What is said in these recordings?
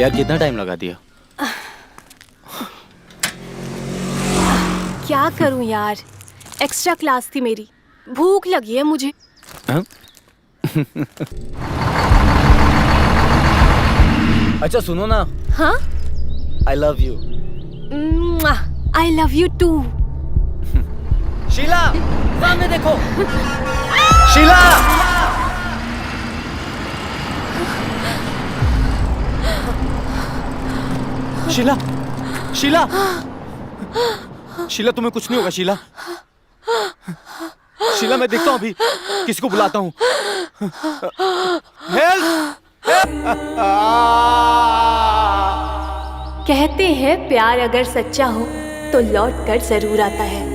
यार कितना टाइम लगा दिया। क्या करूं यार, एक्स्ट्रा क्लास थी मेरी, भूख लगी है मुझे। अच्छा सुनो ना। हाँ? I love you. I love you too. Sheila, सामने देखो। शीला! शीला, शीला, शीला तुम्हें कुछ नहीं होगा शीला। शीला मैं देखता हूँ अभी, किसी को बुलाता हूँ। हेल्प! कहते हैं प्यार अगर सच्चा हो तो लौट कर जरूर आता है।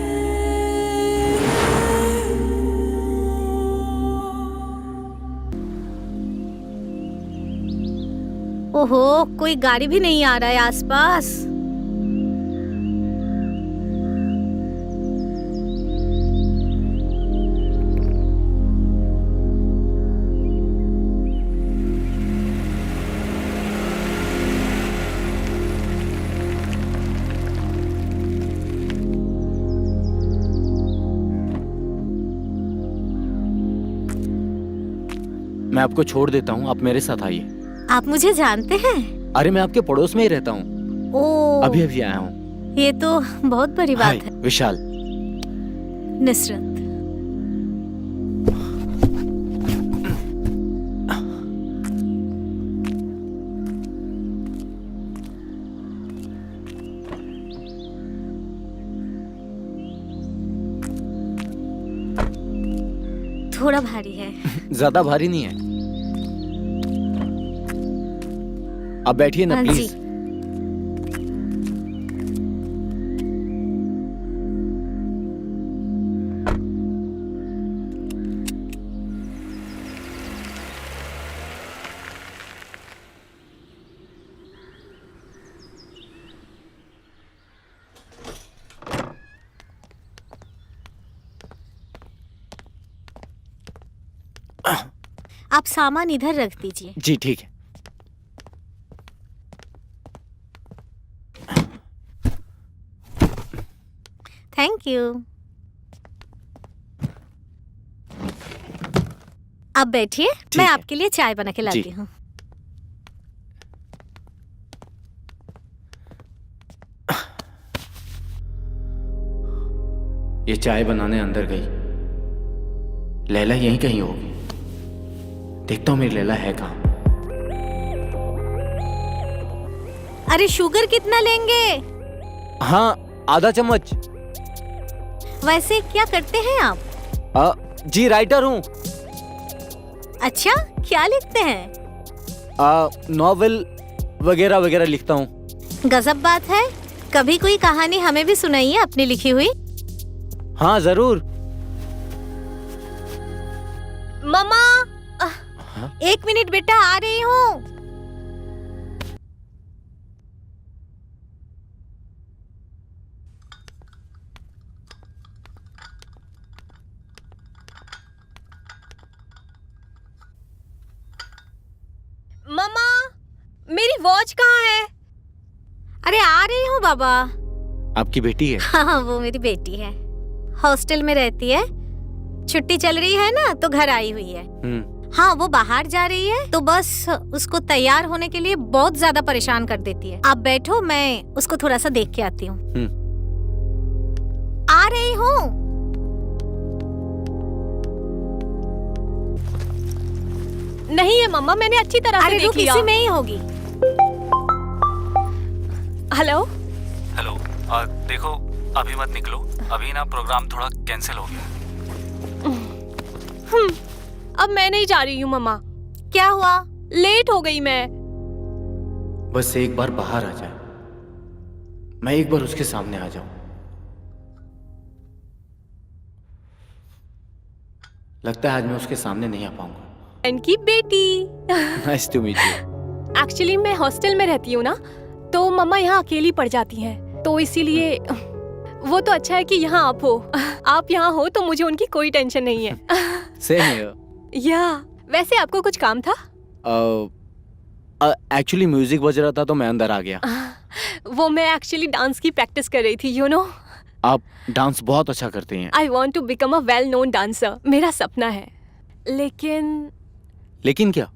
ओहो, कोई गाड़ी भी नहीं आ रहा है आसपास। मैं आपको छोड़ देता हूँ, आप मेरे साथ आइए। आप मुझे जानते हैं? अरे मैं आपके पड़ोस में ही रहता हूँ। ओह, अभी अभी आया हूँ। ये तो बहुत बड़ी बात है। विशाल। नुसरत। थोड़ा भारी है। ज्यादा भारी नहीं है। अब बैठिए ना प्लीज। आप सामान इधर रख दीजिए। जी ठीक है। Thank you. आप बैठिए, मैं आपके लिए चाय बना के लाती हूँ। ये चाय बनाने अंदर गई, लैला यहीं कहीं होगी। देखता हूँ मेरी लैला है कहाँ। अरे शुगर कितना लेंगे? हाँ, आधा चम्मच। वैसे क्या करते हैं आप? जी राइटर हूँ। अच्छा, क्या लिखते हैं? नॉवेल वगैरह वगैरह लिखता हूँ। गजब बात है। कभी कोई कहानी हमें भी सुनाइए अपनी लिखी हुई। हाँ जरूर। मम्मा, 1 मिनट बेटा, आ रही हूँ। मम्मा, मेरी वॉच कहाँ है? अरे आ रही हूँ बाबा। आपकी बेटी है? हाँ, वो मेरी बेटी है। हॉस्टल में रहती है। छुट्टी चल रही है ना, तो घर आई हुई है। हाँ, वो बाहर जा रही है, तो बस उसको तैयार होने के लिए बहुत ज्यादा परेशान कर देती है। आप बैठो, मैं उसको थोड़ा सा देख के आती हूँ। आ रही हूँ। नहीं है मम्मा, मैंने अच्छी तरह से देख लिया। इसी में ही होगी। हेलो हेलो, देखो अभी मत निकलो, अभी ना प्रोग्राम थोड़ा कैंसिल हो गया। अब मैं नहीं जा रही हूँ मम्मा। क्या हुआ? लेट हो गई मैं। बस एक बार बाहर आ जाए, मैं एक बार उसके सामने आ जाऊं। लगता है आज मैं उसके सामने नहीं आ पाऊंगा। इनकी बेटी। Nice to meet you. Actually मैं हॉस्टल में रहती हूँ ना, तो मम्मा यहाँ अकेली पड़ जाती हैं, तो इसीलिए वो तो अच्छा है कि यहाँ आप हो। आप यहाँ हो तो मुझे उनकी कोई टेंशन नहीं है। Same here. या वैसे आपको कुछ काम था? एक्चुअली म्यूजिक बज रहा था तो मैं अंदर आ गया। वो मैं एक्चुअली डांस की प्रैक्टिस कर रही थी, यू नो। आप डांस बहुत अच्छा करती हैं। I want to become a well known dancer, मेरा सपना है। लेकिन क्या?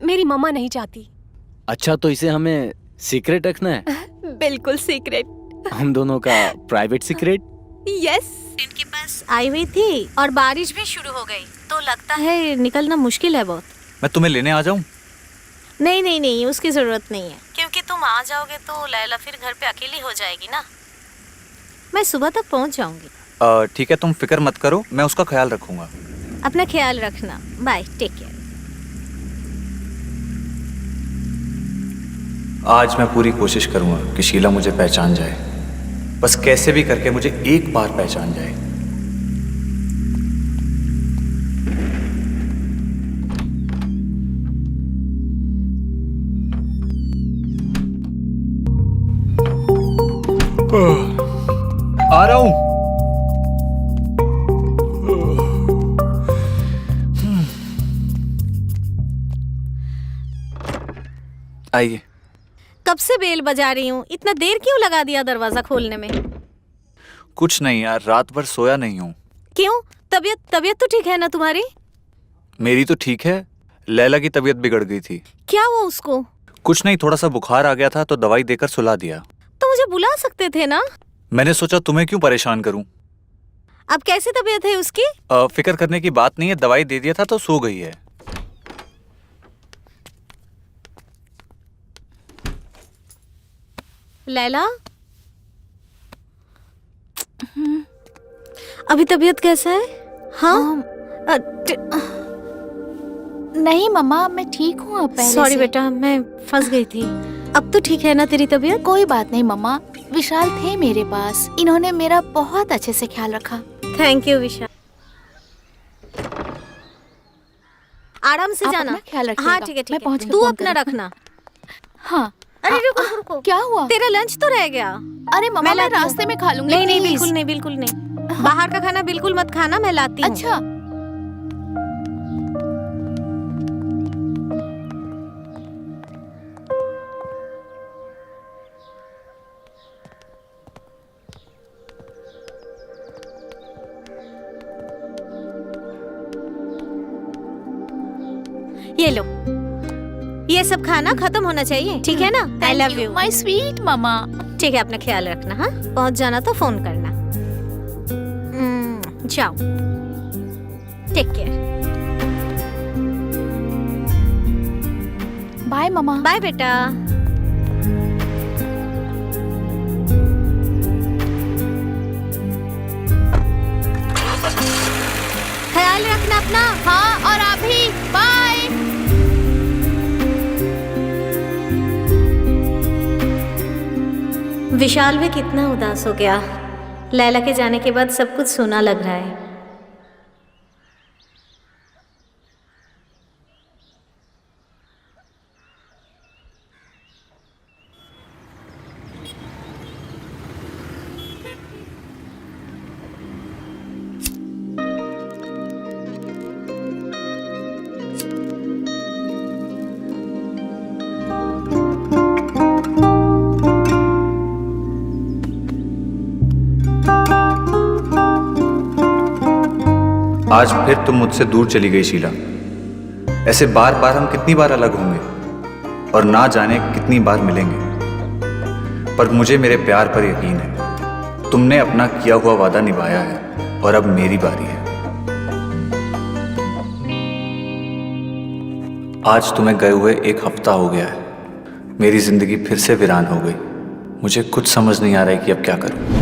मेरी मम्मा नहीं चाहती। अच्छा, तो इसे हमें सीक्रेट रखना है? बिल्कुल सीक्रेट। हम दोनों का प्राइवेट सीक्रेट। यस। इनके पास आई हुई थी और बारिश भी शुरू हो गई, तो लगता है निकलना मुश्किल है बहुत। मैं तुम्हें लेने आ जाऊं? नहीं नहीं नहीं, उसकी जरूरत नहीं है, क्योंकि तुम आ जाओगे तो लैला फिर घर पे अकेली हो जाएगी ना। मैं सुबह तक पहुंच जाऊंगी। ठीक है, तुम फिक्र मत करो, मैं उसका ख्याल रखूंगा। अपना ख्याल रखना। Bye, take care. आज मैं पूरी कोशिश करूंगा कि शीला मुझे पहचान जाए, बस कैसे भी करके मुझे एक बार पहचान जाए। आ रहा हूं। आइए। कब से बेल बजा रही हूँ, इतना देर क्यों लगा दिया दरवाजा खोलने में? कुछ नहीं यार, रात भर सोया नहीं हूँ। क्यों? तबीयत तो ठीक है ना तुम्हारी? मेरी तो ठीक है, लैला की तबीयत बिगड़ गई थी। क्या हुआ उसको? कुछ नहीं, थोड़ा सा बुखार आ गया था तो दवाई देकर सुला दिया। तो मुझे बुला सकते थे ना। मैंने सोचा तुम्हें क्यों परेशान करूं। अब कैसी तबीयत है उसकी? फिक्र करने की बात नहीं है, दवाई दे दिया था तो सो गई है। लैला, अभी तबीयत कैसा है? हाँ नहीं मम्मा, मैं ठीक हूँ अब पहले सॉरी से। बेटा, मैं फंस गई थी। अब तो ठीक है ना तेरी तबीयत? कोई बात नहीं मम्मा, विशाल थे मेरे पास, इन्होंने मेरा बहुत अच्छे से ख्याल रखा। थैंक यू विशाल। आराम से आप जाना। अपना ख्याल रखिएगा। हाँ ठीक है, मैं ठीक है, पहुँच के तू फोन अपना करूँगी। रखना। हाँ। अरे रुको रुको, क्या हुआ? तेरा लंच तो रह गया। अरे मम्मा, मैं लाती हूँ। रास्ते में खा लूंगी। नहीं नहीं, please। बिल्कुल नहीं, बिल्कुल नहीं। बाहर का खाना बिल्कुल मत खाना, मैं लाती हूँ। अच्छा। ये लो, ये सब खाना खत्म होना चाहिए, ठीक है ना? I love you my sweet mamma. ठीक है, अपना ख्याल रखना। हाँ, पहुंच जाना तो फोन करना। जाओ, टेक केयर। बाय मम्मा। बाय बेटा। ख्याल रखना अपना। हाँ, और आप भी। बाय। विशाल भी कितना उदास हो गया। लैला के जाने के बाद सब कुछ सूना लग रहा है। आज फिर तुम मुझसे दूर चली गई शीला। ऐसे बार बार हम कितनी बार अलग होंगे और ना जाने कितनी बार मिलेंगे। पर मुझे मेरे प्यार पर यकीन है, तुमने अपना किया हुआ वादा निभाया है और अब मेरी बारी है। आज तुम्हें गए हुए एक हफ्ता हो गया है। मेरी जिंदगी फिर से वीरान हो गई। मुझे कुछ समझ नहीं आ रहा है कि अब क्या करूं।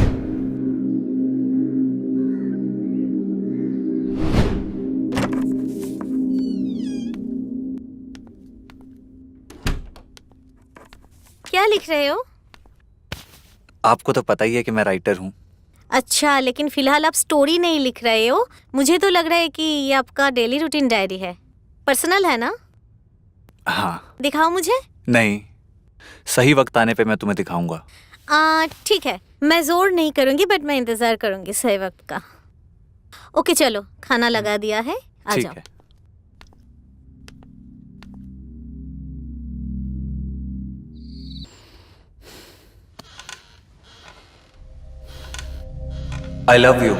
क्या लिख रहे हो? आपको तो पता ही है कि मैं राइटर हूँ। अच्छा, लेकिन फिलहाल आप स्टोरी नहीं लिख रहे हो। मुझे तो लग रहा है कि ये आपका डेली रूटीन डायरी है। पर्सनल है ना? हाँ। दिखाओ मुझे। नहीं, सही वक्त आने पे मैं तुम्हें दिखाऊंगा। ठीक है, मैं जोर नहीं करूंगी, बट मैं इंतजार करूंगी सही वक्त का। ओके चलो, खाना लगा दिया है, आ ठीक जाओ। है। आई लव यू।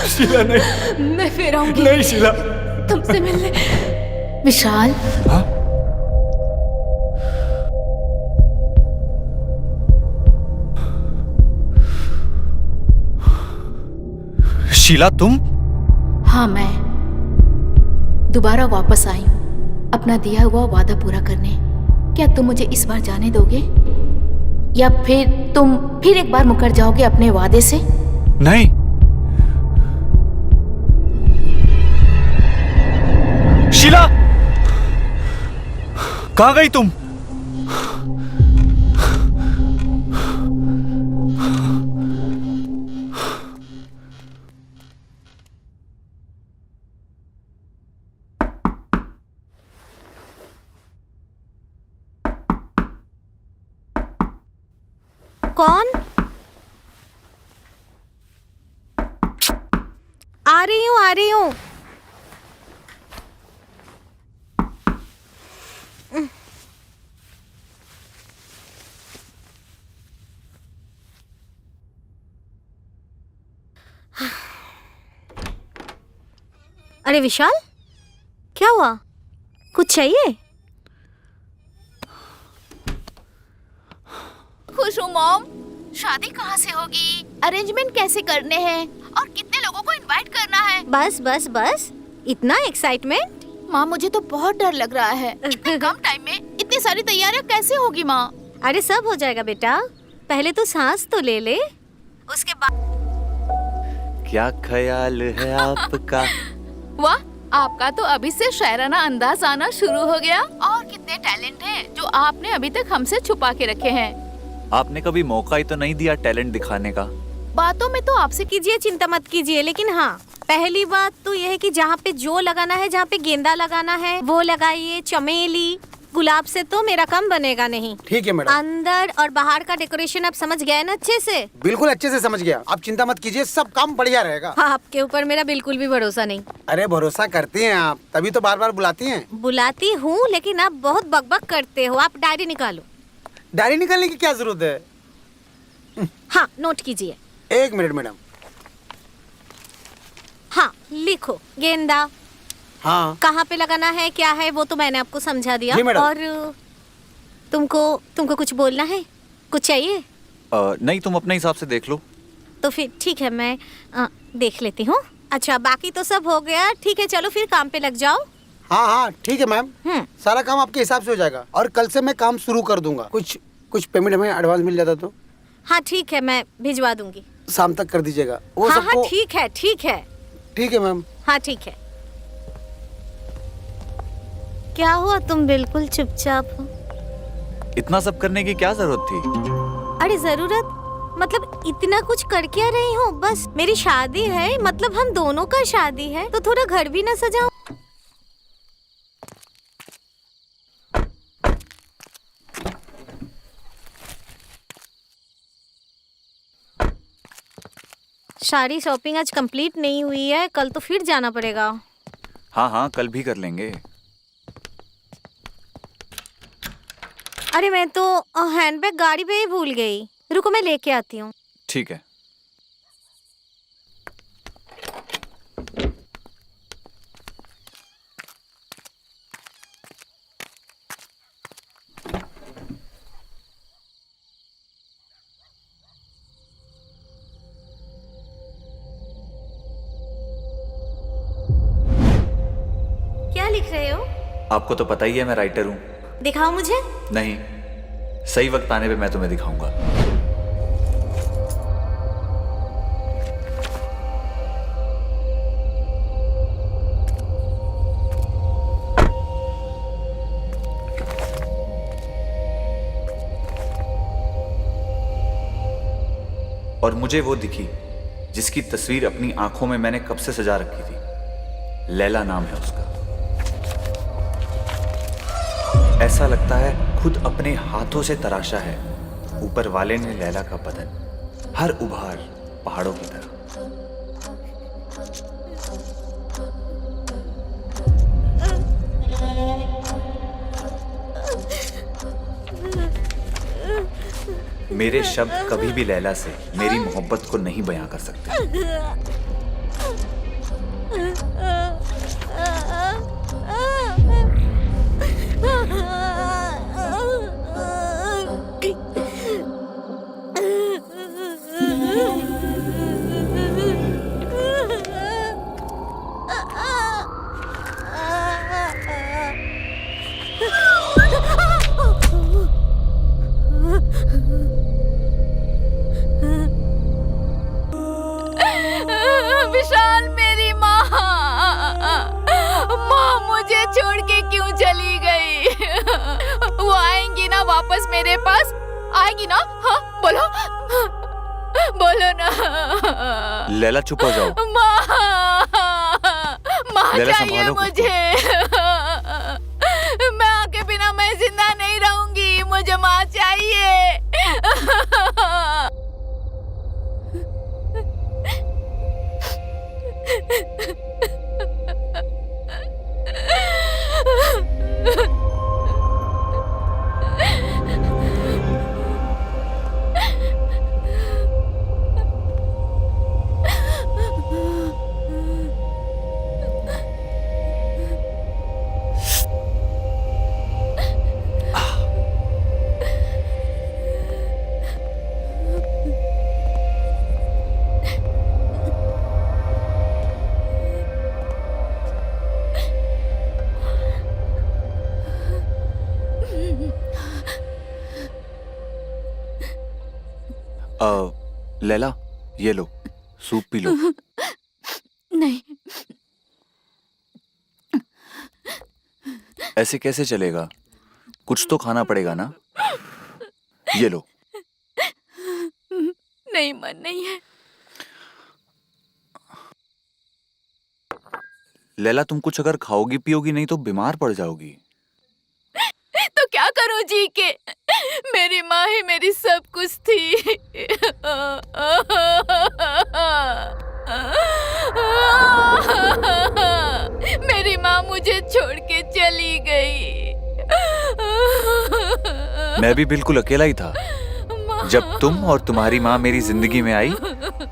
शीला नहीं, मैं फिर आऊंगी नहीं शीला। तुमसे मिलने। विशाल, हाँ? शीला तुम? हाँ मैं दोबारा वापस आई हूँ अपना दिया हुआ वादा पूरा करने। क्या तुम मुझे इस बार जाने दोगे या फिर तुम फिर एक बार मुकर जाओगे अपने वादे से? नहीं। शीला, कहाँ गई तुम? कौन? आ रही हूँ, आ रही हूँ। अरे विशाल, क्या हुआ? कुछ चाहिए? खुश हूँ मॉम। शादी कहाँ से होगी, अरेंजमेंट कैसे करने हैं और कितने लोगों को इनवाइट करना है? बस बस बस, इतना एक्साइटमेंट? माँ मुझे तो बहुत डर लग रहा है। इतने कम टाइम में इतनी सारी तैयारियाँ कैसे होगी माँ? अरे सब हो जाएगा बेटा, पहले तो सांस तो ले ले, उसके बाद। क्या ख्याल है आपका? वाह, आपका तो अभी से शायराना अंदाज आना शुरू हो गया। और कितने टैलेंट हैं जो आपने अभी तक हमसे छुपा के रखे हैं। आपने कभी मौका ही तो नहीं दिया टैलेंट दिखाने का। बातों में तो आपसे कीजिए, चिंता मत कीजिए, लेकिन हाँ, पहली बात तो यह है कि जहाँ पे जो लगाना है, जहाँ पे गेंदा लगाना है वो लगाइए। चमेली, गुलाब से तो मेरा काम बनेगा नहीं। ठीक है मैडम। अंदर और बाहर का डेकोरेशन आप समझ गए ना अच्छे से? बिल्कुल अच्छे से समझ गया, आप चिंता मत कीजिए, सब काम बढ़िया रहेगा। हाँ, आपके ऊपर मेरा बिल्कुल भी भरोसा नहीं। अरे भरोसा करती हैं आप, तभी तो बार बार बुलाती हैं। बुलाती हूँ, लेकिन आप बहुत बकबक करते हो। आप डायरी निकालो। डायरी निकालने की क्या जरूरत है? हाँ, नोट कीजिए। 1 मिनट मैडम। हाँ, लिखो। गेंदा हाँ। कहाँ पे लगाना है, क्या है, वो तो मैंने आपको समझा दिया। जी मैडम। और तुमको कुछ बोलना है? कुछ चाहिए? नहीं, तुम अपने हिसाब से देख लो। तो फिर ठीक है, मैं देख लेती हूँ। अच्छा, बाकी तो सब हो गया। ठीक है, चलो फिर काम पे लग जाओ। हाँ हाँ ठीक है मैम, सारा काम आपके हिसाब से हो जाएगा और कल से मैं काम शुरू कर दूंगा। कुछ पेमेंट हमें एडवांस मिल जाता तो। हाँ ठीक है, मैं भिजवा दूंगी। शाम तक कर दीजिएगा वो हाँ सबको। हाँ ठीक है, ठीक है। ठीक है मैम। हाँ ठीक है। क्या हुआ, तुम बिल्कुल चुपचाप हो? इतना सब करने की क्या जरूरत थी? अरे जरूरत मतलब इतना कुछ कर क्या रही हूँ? बस मेरी शादी है, मतलब हम दोनों का शादी है, तो थोड़ा घर भी ना सजाऊं? सारी शॉपिंग आज कंप्लीट नहीं हुई है, कल तो फिर जाना पड़ेगा। हाँ हाँ, कल भी कर लेंगे। अरे मैं तो हैंडबैग गाड़ी पे ही भूल गई। रुको, मैं लेके आती हूँ। ठीक है। क्या लिख रहे हो? आपको तो पता ही है मैं राइटर हूँ। दिखाओ मुझे। नहीं, सही वक्त आने पे मैं तुम्हें दिखाऊंगा। और मुझे वो दिखी जिसकी तस्वीर अपनी आंखों में मैंने कब से सजा रखी थी। लैला नाम है उसका। ऐसा लगता है खुद अपने हाथों से तराशा है ऊपर वाले ने लैला का बदन, हर उभार पहाड़ों की तरह। मेरे शब्द कभी भी लैला से मेरी मोहब्बत को नहीं बयां कर सकते। विशाल, मेरी माँ मुझे छोड़ के क्यों चली गई? वो आएंगी ना वापस मेरे पास? आएगी ना? हाँ बोलो, बोलो ना। लैला चुप हो जाओ। माँ लैला चाहिए संभालो खुद को। मुझे। माँ के बिना मैं जिंदा नहीं रहूंगी, मुझे माँ चाहिए। लैला, ये लो, सूप पी लो। नहीं, ऐसे कैसे चलेगा? कुछ तो खाना पड़ेगा ना। ये लो। नहीं, मन नहीं है। लैला, तुम कुछ अगर खाओगी पियोगी नहीं तो बीमार पड़ जाओगी। तो क्या करूं जी के? मेरी माँ ही मेरी सब कुछ थी। मेरी माँ मुझे छोड़ के चली गई। मैं भी बिल्कुल अकेला ही था। जब तुम और तुम्हारी माँ मेरी जिंदगी में आई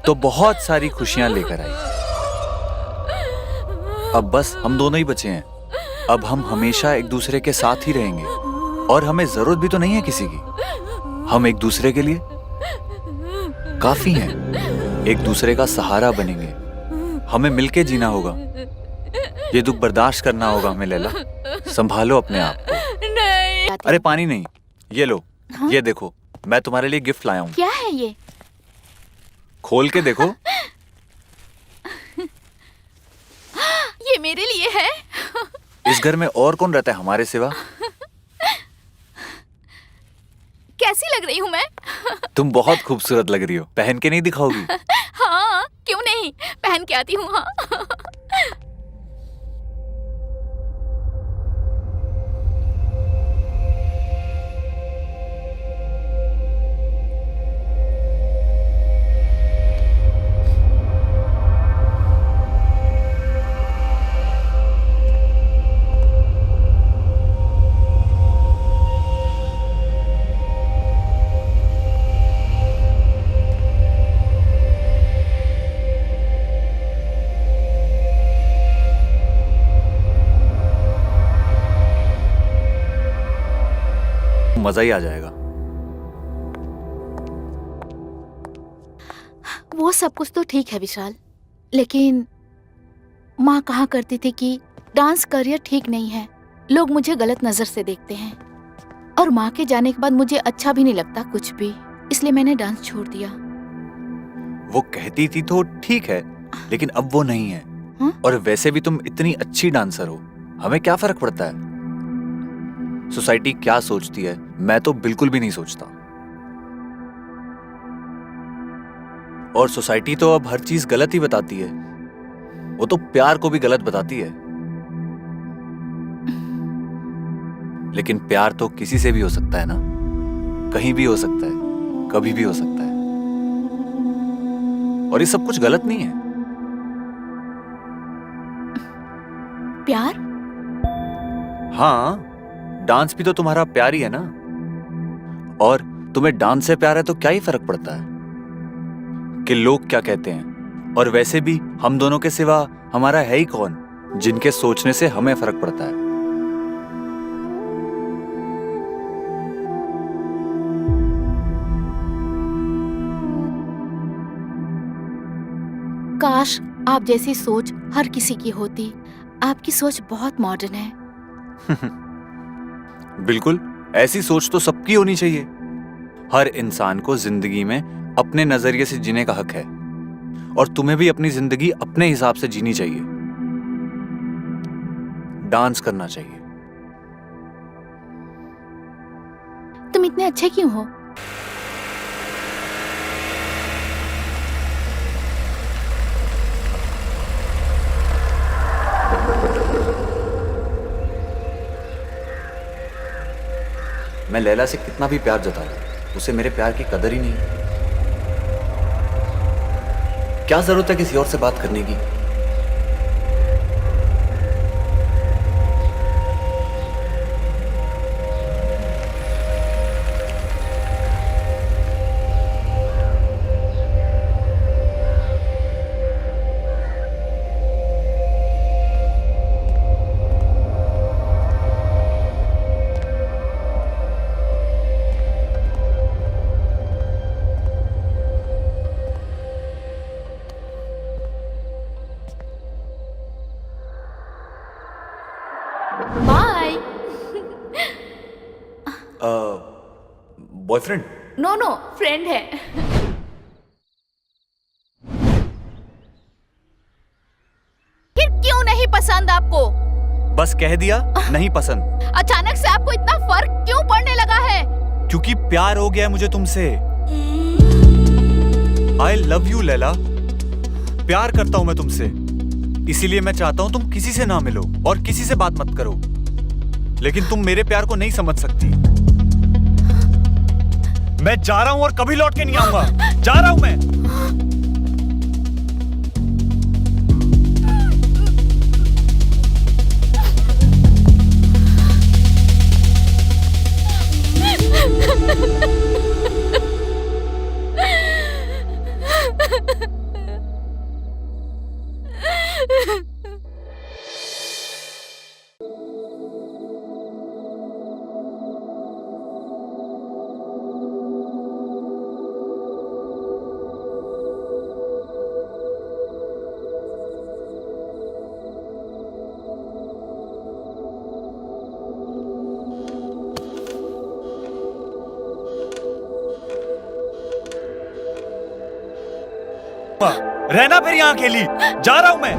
तो बहुत सारी खुशियां लेकर आई। अब बस हम दोनों ही बचे हैं। अब हम हमेशा एक दूसरे के साथ ही रहेंगे और हमें जरूरत भी तो नहीं है किसी की। हम एक दूसरे के लिए काफी हैं। एक दूसरे का सहारा बनेंगे। हमें मिलके जीना होगा। ये दुख बर्दाश्त करना होगा हमें। लैला, संभालो अपने आप को। नहीं। अरे पानी नहीं, ये लो। हाँ? ये देखो, मैं तुम्हारे लिए गिफ्ट लाया हूँ। क्या है ये? खोल के देखो। ये मेरे लिए है? इस घर में और कौन रहता है हमारे सिवा? कैसी लग रही हूँ मैं? तुम बहुत खूबसूरत लग रही हो। पहन के नहीं दिखाओगी? हाँ, क्यों नहीं, पहन के आती हूँ। हाँ। मजा ही आ जाएगा। वो सब कुछ तो ठीक है विशाल, लेकिन माँ कहा करती थी कि डांस करियर ठीक नहीं है, लोग मुझे गलत नजर से देखते हैं। और माँ के जाने के बाद मुझे अच्छा भी नहीं लगता कुछ भी, इसलिए मैंने डांस छोड़ दिया। वो कहती थी तो ठीक है, लेकिन अब वो नहीं है। हाँ? और वैसे भी तुम इतनी अच्छी डांसर हो, हमें क्या फर्क पड़ता है? सोसाइटी क्या सोचती है, मैं तो बिल्कुल भी नहीं सोचता। और सोसाइटी तो अब हर चीज गलत ही बताती है। वो तो प्यार को भी गलत बताती है। लेकिन प्यार तो किसी से भी हो सकता है ना, कहीं भी हो सकता है, कभी भी हो सकता है। और ये सब कुछ गलत नहीं है। प्यार? हाँ, डांस भी तो तुम्हारा प्यार ही है ना। और तुम्हें डांस से प्यार है तो क्या ही फर्क पड़ता है कि लोग क्या कहते हैं। और वैसे भी हम दोनों के सिवा हमारा है ही कौन जिनके सोचने से हमें फर्क पड़ता है। काश आप जैसी सोच हर किसी की होती। आपकी सोच बहुत मॉडर्न है। बिल्कुल, ऐसी सोच तो सबकी होनी चाहिए। हर इंसान को जिंदगी में अपने नजरिए से जीने का हक है और तुम्हें भी अपनी जिंदगी अपने हिसाब से जीनी चाहिए। डांस करना चाहिए। तुम इतने अच्छे क्यों हो? मैं लैला से कितना भी प्यार जता लूं, उसे मेरे प्यार की कदर ही नहीं। क्या जरूरत है किसी और से बात करने की? Bye. Boyfriend? No no, friend है। फिर क्यों नहीं पसंद आपको? बस कह दिया नहीं पसंद। अचानक से आपको इतना फर्क क्यों पड़ने लगा है? क्योंकि प्यार हो गया है मुझे तुमसे। आई लव यू लैला। प्यार करता हूं मैं तुमसे, इसीलिए मैं चाहता हूं तुम किसी से ना मिलो और किसी से बात मत करो। लेकिन तुम मेरे प्यार को नहीं समझ सकती। मैं जा रहा हूं और कभी लौट के नहीं आऊंगा। जा रहा हूं मैं। रहना फिर यहां अकेली। जा रहा हूं मैं।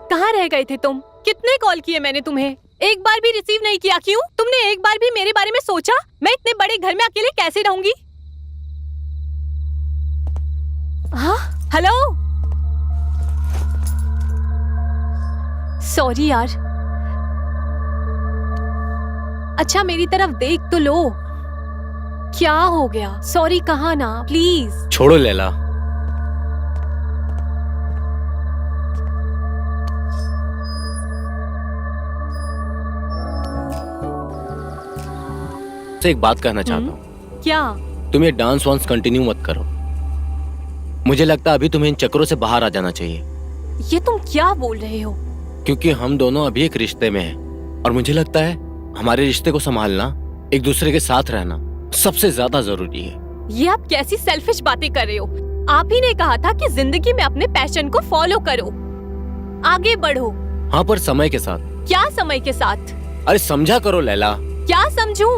कहाँ रह गए थे तुम? कितने कॉल किए मैंने तुम्हें, एक बार भी रिसीव नहीं किया। क्यों? तुमने एक बार भी मेरे बारे में सोचा? मैं इतने बड़े घर में अकेले कैसे रहूंगी? हाँ, हेलो। सॉरी यार। अच्छा मेरी तरफ देख तो लो। क्या हो गया? सॉरी कहा ना, प्लीज। छोड़ो लैला। से एक बात कहना चाहता हूँ। क्या? तुम ये डांस वांस कंटिन्यू मत करो। मुझे लगता है अभी तुम्हें इन चक्करों से बाहर आ जाना चाहिए। ये तुम क्या बोल रहे हो? क्योंकि हम दोनों अभी एक रिश्ते में हैं और मुझे लगता है हमारे रिश्ते को संभालना, एक दूसरे के साथ रहना सबसे ज्यादा जरूरी है। ये आप कैसी सेल्फिश बातें कर रहे हो? आप ही ने कहा था कि जिंदगी में अपने पैशन को फॉलो करो, आगे बढ़ो। हाँ, पर समय के साथ। क्या समय के साथ? अरे समझा करो लैला। क्या समझूं?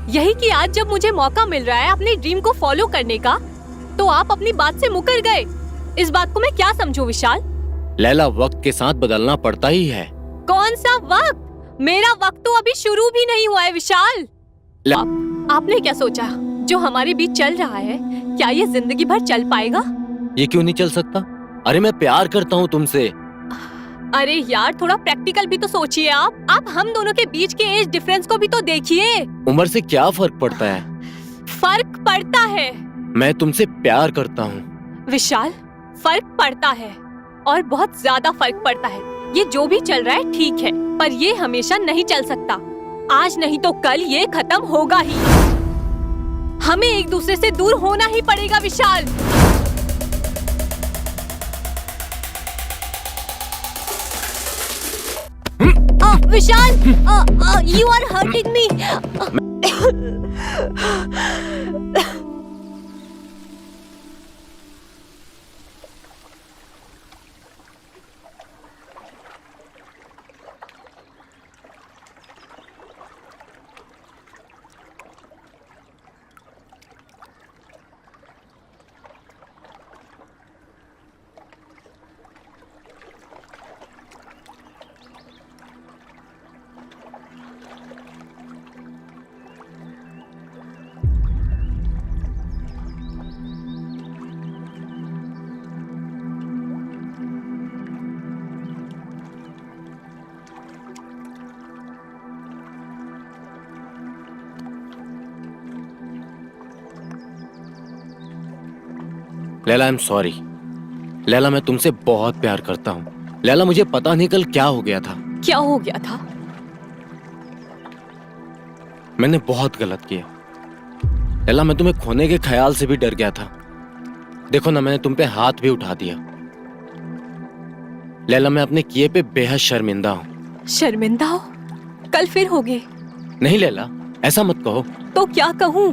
यही कि आज जब मुझे मौका मिल रहा है अपने ड्रीम को फॉलो करने का, तो आप अपनी बात से मुकर गए। इस बात को मैं क्या समझूं विशाल? लैला, वक्त के साथ बदलना पड़ता ही है। कौन सा वक्त? मेरा वक्त तो अभी शुरू भी नहीं हुआ है विशाल। आपने क्या सोचा जो हमारे बीच चल रहा है, क्या ये जिंदगी भर चल पाएगा? ये क्यों नहीं चल सकता? अरे मैं प्यार करता हूँ तुमसे। अरे यार, थोड़ा प्रैक्टिकल भी तो सोचिए आप हम दोनों के बीच के एज डिफरेंस को भी तो देखिए। उम्र से क्या फर्क पड़ता है? फर्क पड़ता है मैं तुमसे प्यार करता हूँ। विशाल, फर्क पड़ता है और बहुत ज्यादा फर्क पड़ता है। ये जो भी चल रहा है ठीक है, पर ये हमेशा नहीं चल सकता। आज नहीं तो कल ये खत्म होगा ही। हमें एक दूसरे से दूर होना ही पड़ेगा विशाल। विशाल, you are hurting me. Laila, I am sorry. Laila, मैं तुमसे बहुत प्यार करता हूँ। लैला, मुझे पता नहीं कल क्या हो गया था। क्या हो गया था? मैंने बहुत गलत किया। लैला, मैं तुम्हें खोने के ख्याल से भी डर गया था। देखो ना, मैंने तुम पे हाथ भी उठा दिया। लैला, मैं अपने किए पे बेहद शर्मिंदा हूँ। शर्मिंदा हो? कल फिर होगे? नहीं लैला, ऐसा मत कहो। तो क्या कहूँ?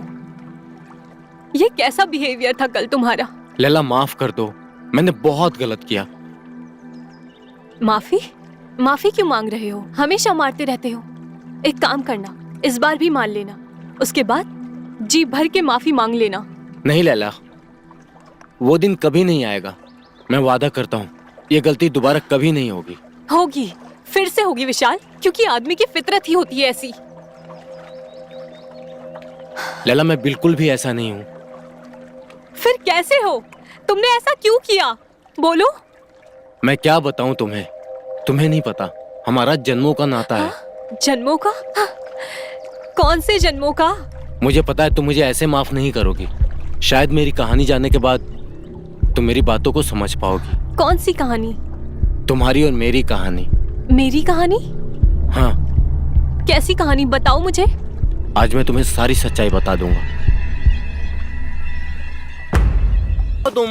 ये कैसा बिहेवियर था कल तुम्हारा? लैला, माफ कर दो, मैंने बहुत गलत किया। माफी? माफी क्यों मांग रहे हो? हमेशा मारते रहते हो। एक काम करना, इस बार भी मान लेना, उसके बाद जी भर के माफी मांग लेना। नहीं लैला, वो दिन कभी नहीं आएगा। मैं वादा करता हूँ, ये गलती दोबारा कभी नहीं होगी। होगी, फिर से होगी विशाल, क्योंकि आदमी की फितरत ही होती है ऐसी। लैला, मैं बिल्कुल भी ऐसा नहीं हूँ। फिर कैसे हो? तुमने ऐसा क्यों किया? बोलो। मैं क्या बताऊं तुम्हें? तुम्हें नहीं पता, हमारा जन्मों का नाता है। जन्मों का? कौन से जन्मों का? मुझे पता है तुम मुझे ऐसे माफ नहीं करोगी। शायद मेरी कहानी जानने के बाद तुम मेरी बातों को समझ पाओगी। कौन सी कहानी? तुम्हारी और मेरी कहानी। मेरी कहानी? हाँ। कैसी कहानी? बताओ मुझे। आज मैं तुम्हें सारी सच्चाई बता दूंगा। तुम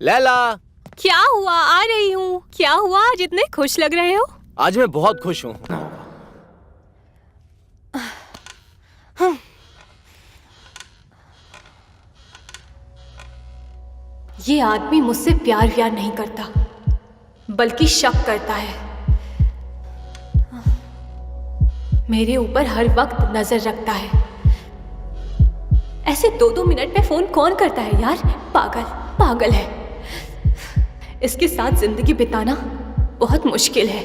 लैला, क्या हुआ? आ रही हूँ। क्या हुआ? आज इतने खुश लग रहे हो। आज मैं बहुत खुश हूँ। ये आदमी मुझसे प्यार नहीं करता, बल्कि शक करता है। मेरे ऊपर हर वक्त नजर रखता है। ऐसे 2-2 मिनट में फोन कौन करता है यार? पागल पागल है। इसके साथ जिंदगी बिताना बहुत मुश्किल है।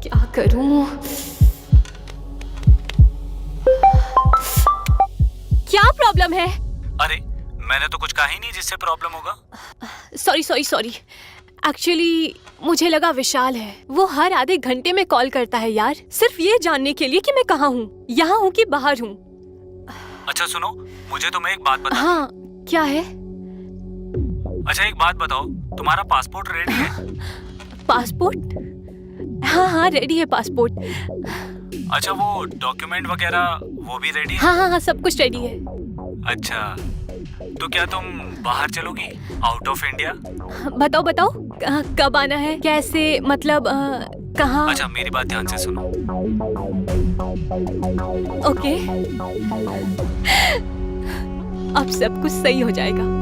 क्या करूं? क्या प्रॉब्लम है? अरे, मैंने तो कुछ कहा ही नहीं जिससे प्रॉब्लम होगा। सॉरी। एक्चुअली मुझे लगा विशाल है। वो हर आधे घंटे में कॉल करता है यार, सिर्फ ये जानने के लिए कि मैं कहाँ हूँ, यहाँ हूँ कि बाहर हूँ। अच्छा सुनो, मुझे तुम्हें एक बात बताओ। हाँ, क्या है? अच्छा एक बात बताओ, तुम्हारा पासपोर्ट रेडी है? पासपोर्ट? हाँ, रेडी है पासपोर्ट। अच्छा वो डॉक्यूमेंट वगैरह वो भी रेडी है? हाँ, सब कुछ रेडी है। अच्छा, तो क्या तुम बाहर चलोगी, आउट ऑफ इंडिया? बताओ कब आना है, कैसे, मतलब कहाँ? अच्छा मेरी बात ध्यान से सुनो। ओके, अब सब कुछ सही हो जाएगा।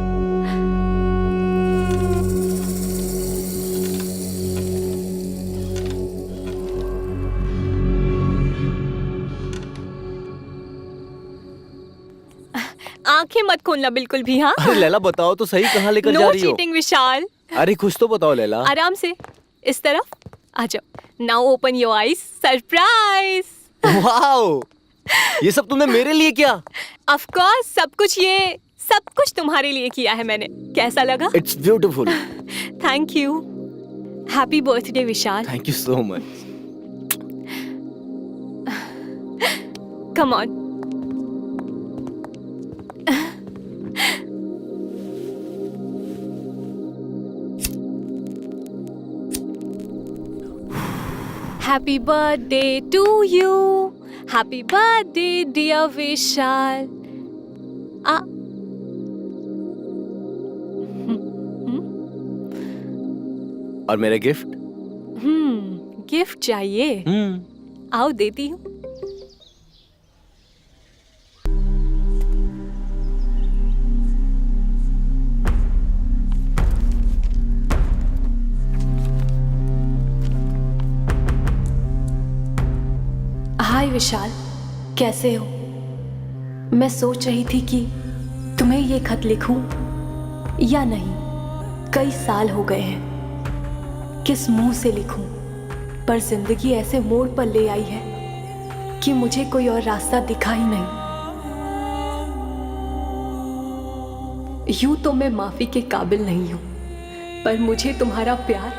आंखें मत खोलना बिल्कुल भी। हाँ, अरे लैला बताओ तो सही, कहाँ लेकर जा नो रही हो? चीटिंग विशाल। अरे कुछ तो बताओ लैला। आराम से, इस तरफ आ जाओ। Now open your eyes. Surprise! Wow, ये सब तुमने मेरे लिए किया? ऑफ कोर्स, सब कुछ तुम्हारे लिए किया है मैंने। कैसा लगा? It's beautiful. Thank you. Happy birthday Vishal. Thank you so much. Come on. Happy birthday to you. Happy birthday, dear Vishal. और मेरा गिफ्ट? गिफ्ट चाहिए? आओ देती हूँ। हाय विशाल, कैसे हो? मैं सोच रही थी कि तुम्हें ये खत लिखूं या नहीं। कई साल हो गए हैं, किस मुंह से लिखूं? पर जिंदगी ऐसे मोड़ पर ले आई है कि मुझे कोई और रास्ता दिखा ही नहीं। यूं तो मैं माफी के काबिल नहीं हूं, पर मुझे तुम्हारा प्यार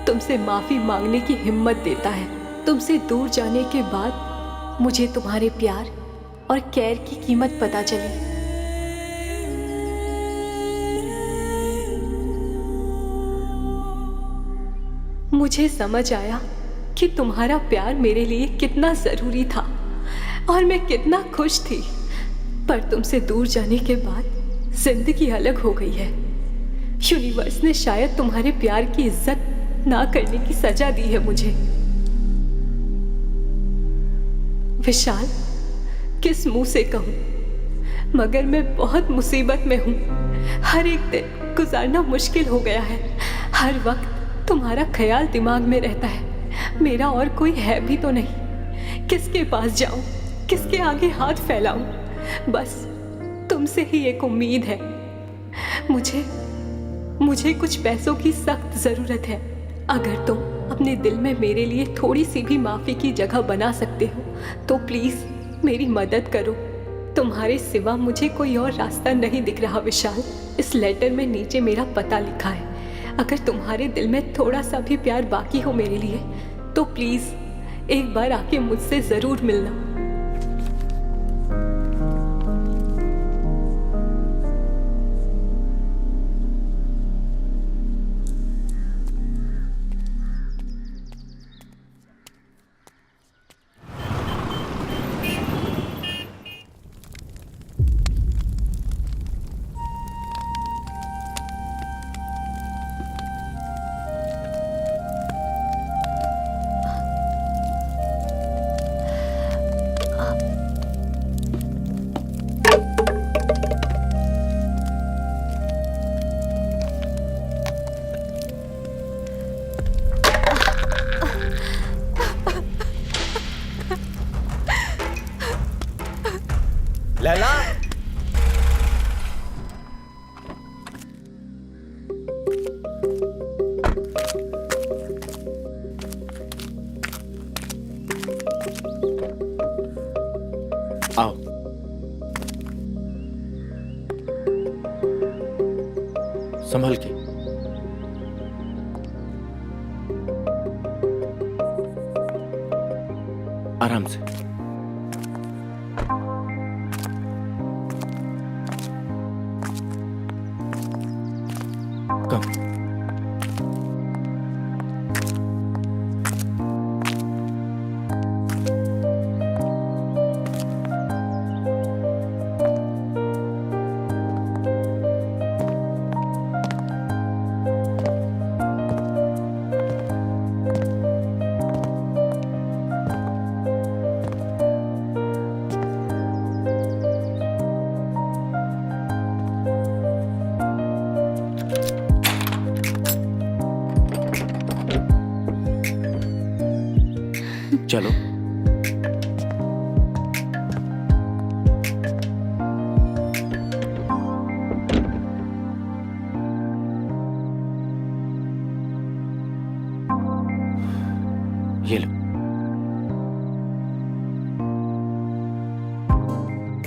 तुमसे माफी मांगने की हिम्मत देता है। तुमसे दूर जाने के बाद मुझे तुम्हारे प्यार और केयर की कीमत पता चली। मुझे समझ आया कि तुम्हारा प्यार मेरे लिए कितना जरूरी था और मैं कितना खुश थी। पर तुमसे दूर जाने के बाद जिंदगी अलग हो गई है। यूनिवर्स ने शायद तुम्हारे प्यार की इज्जत ना करने की सजा दी है मुझे। विशाल, किस मुंह से कहूं, मगर मैं बहुत मुसीबत में हूं। हर एक दिन गुजारना मुश्किल हो गया है। हर वक्त तुम्हारा ख्याल दिमाग में रहता है। मेरा और कोई है भी तो नहीं। किसके पास जाऊं, किसके आगे हाथ फैलाऊं? बस तुमसे ही एक उम्मीद है। मुझे कुछ पैसों की सख्त जरूरत है। अगर तुम अपने दिल में मेरे लिए थोड़ी सी भी माफी की जगह बना सकते हो तो प्लीज मेरी मदद करो। तुम्हारे सिवा मुझे कोई और रास्ता नहीं दिख रहा विशाल। इस लेटर में नीचे मेरा पता लिखा है। अगर तुम्हारे दिल में थोड़ा सा भी प्यार बाकी हो मेरे लिए तो प्लीज एक बार आके मुझसे जरूर मिलना। लैला, आओ। संभल के। आराम से। कम। चलो। ये लो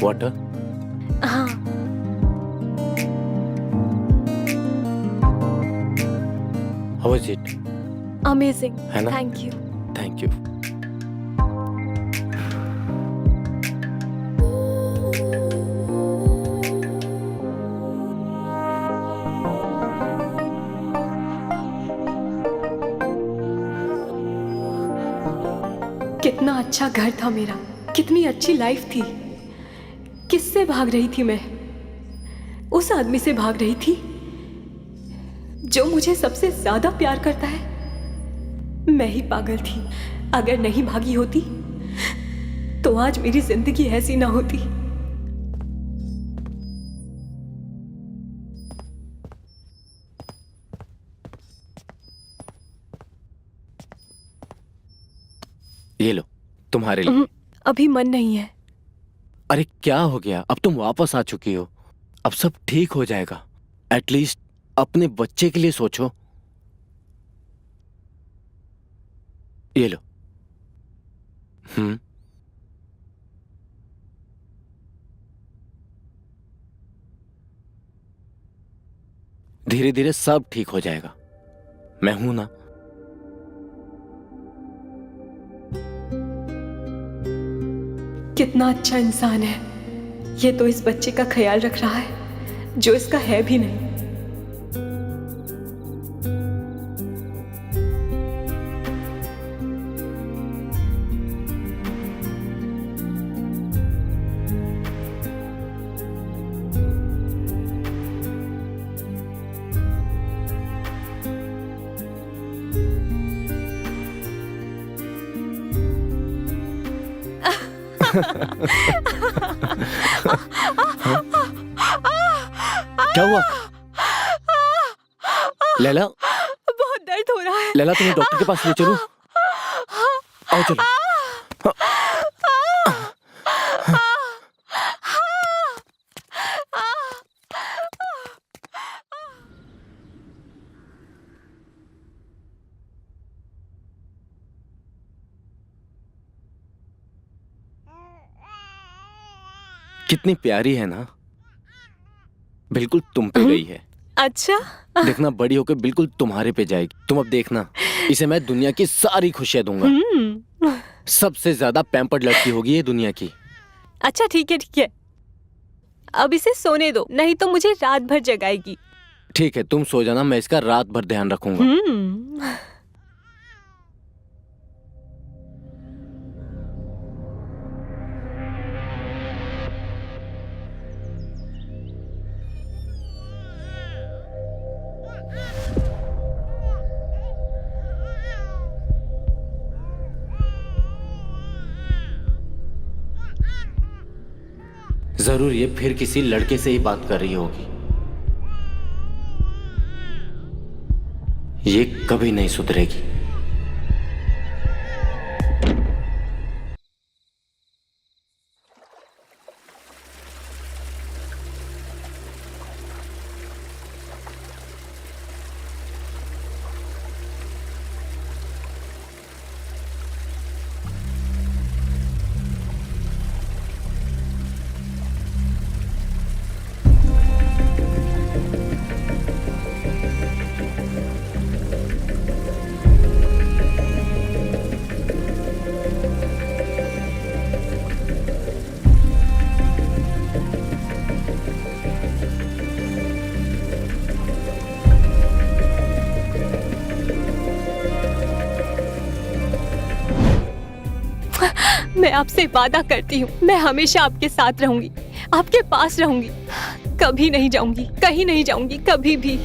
वाटर। हाँ। How is it? अमेजिंग, है ना? Thank you. Thank you. कितना अच्छा घर था मेरा, कितनी अच्छी लाइफ थी। किससे भाग रही थी मैं? उस आदमी से भाग रही थी जो मुझे सबसे ज्यादा प्यार करता है। मैं ही पागल थी। अगर नहीं भागी होती तो आज मेरी जिंदगी ऐसी ना होती। ये लो, तुम्हारे लिए। अभी मन नहीं है। अरे क्या हो गया? अब तुम वापस आ चुकी हो, अब सब ठीक हो जाएगा। एटलीस्ट अपने बच्चे के लिए सोचो। ये लो। धीरे धीरे सब ठीक हो जाएगा। मैं हूं ना। कितना अच्छा इंसान है ये, तो इस बच्चे का ख्याल रख रहा है जो इसका है भी नहीं। क्या हुआ लैला? बहुत दर्द हो रहा है। लैला, तुम्हें डॉक्टर के पास ले चलूं? आओ चलो। कितनी प्यारी है ना, बिल्कुल तुम पे गई है। अच्छा, देखना बड़ी होकर बिल्कुल तुम्हारे पे जाएगी। तुम अब देखना, इसे मैं दुनिया की सारी खुशियां दूंगा। सबसे ज्यादा पैम्पर्ड लड़की होगी ये दुनिया की। अच्छा ठीक है ठीक है, अब इसे सोने दो, नहीं तो मुझे रात भर जगाएगी। ठीक है, तुम सो जाना, मैं इसका रात भर ध्यान रखूंगा। जरूर ये फिर किसी लड़के से ही बात कर रही होगी। ये कभी नहीं सुधरेगी। मैं आपसे वादा करती हूँ, मैं हमेशा आपके साथ रहूंगी, आपके पास रहूंगी, कभी नहीं जाऊंगी, कहीं नहीं जाऊंगी, कभी भी।